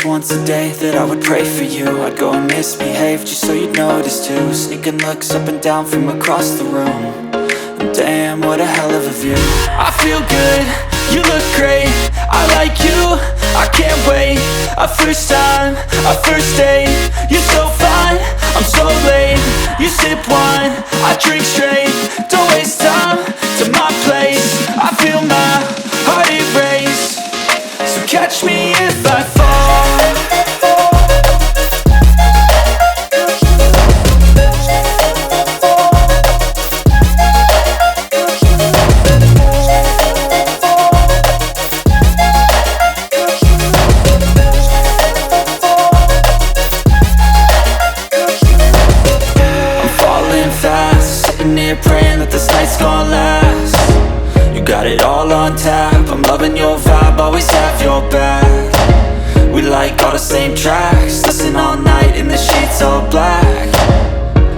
once a day that I would pray for you. I'd go and misbehave just so you'd notice too. Sneaking looks up and down from across the room. And damn, what a hell of a view. I feel good, you look great, I like you, I can't wait. A first time, a first date, you're so fine, I'm so late. You sip wine, I drink straight. Don't waste time to my place. I feel my heart erase. So catch me if I fall. Praying that this night's gonna last. You got it all on tap, I'm loving your vibe, always have your back. We like all the same tracks, listen all night in the sheets all black.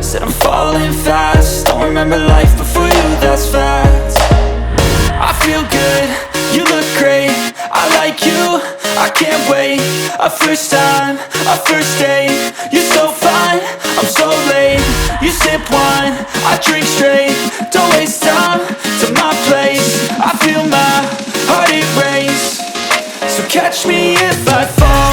Said I'm falling fast, don't remember life before you, that's fact. I feel good, you look great, I like you, I can't wait. A first time, a first date, you're so fine, I'm so late. You sip wine, I drink straight. Don't waste time to my place. I feel my heart erase. So catch me if I fall.